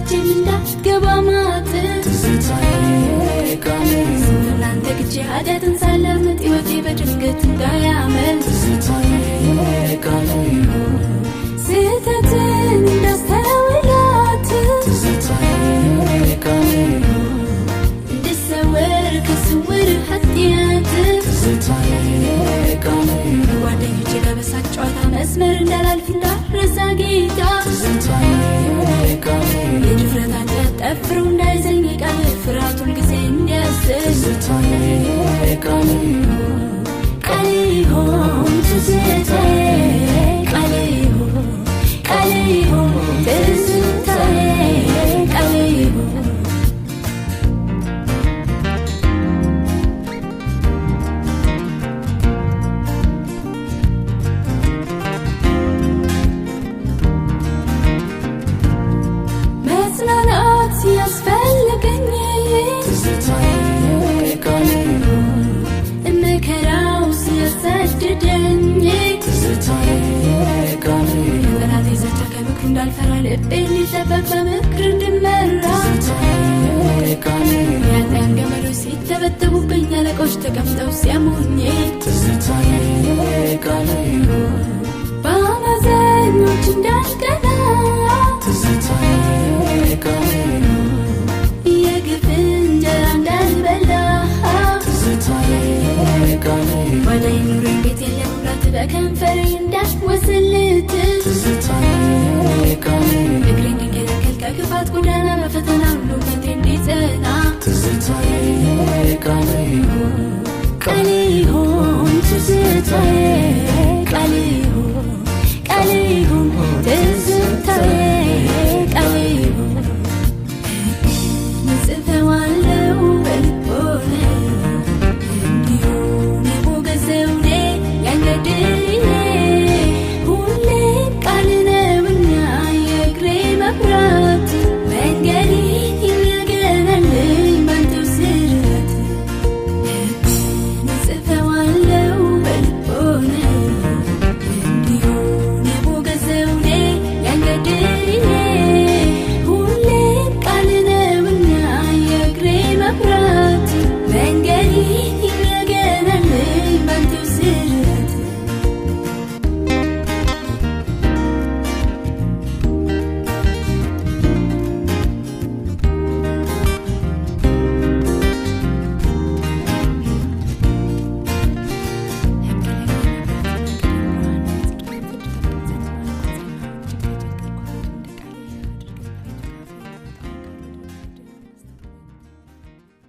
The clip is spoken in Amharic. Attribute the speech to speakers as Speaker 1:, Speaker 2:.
Speaker 1: እጄን እንዳትገባ ማጥ
Speaker 2: ትዝታዬ ቃሌ
Speaker 1: እናንተ ግጄ ኃጢአትን ሳላምጥ ሕይወቴ በድንገት እንዳያመልጥ
Speaker 2: ትዝታዬ ቃሌ
Speaker 1: ስህተትን እንዳስተውላት
Speaker 2: ትዝታዬ ቃሌ
Speaker 1: እንድሰወር ከስውር ኃጢአት
Speaker 2: ትዝታዬ ቃሌ
Speaker 1: ጓደኞቼ ጋር በሳቅ ጨዋታ መስመር እንዳላልፍ እንዳልረሳ ጌታ
Speaker 2: ትዝታዬ ቃሌ
Speaker 1: የድፍረት ኃጢአት ጠፍሮ እንዳይዘኝ ቃል ፍርሃት ሁልጊዜ እንዲያስብ
Speaker 2: ትዝታዬ ቃሌ
Speaker 1: ቃሌ ይሁን ትዝታዬ ቃሌ ይሁን ቃሌ ይሁን ትዝታዬ ቃሌ ይሁን መጽናናት ያስፈልገኝ
Speaker 2: ትዝታዬ ቃሌ
Speaker 1: መከራው ሲያሳድደኝ
Speaker 2: ትዝታዬ ቃሌ
Speaker 1: ጠላቴ ዘቻ ከምክሩ እንዳልፈራ ልቤ ሊጠበቅ በምክር እንድመራ
Speaker 2: ትዝታዬ ቃሌ
Speaker 1: የኃጢአት ገመዶች ሲተበተቡብኝ አለቆች ተቀምጠው ሲያሙኝ
Speaker 2: ትዝታዬ ቃሌ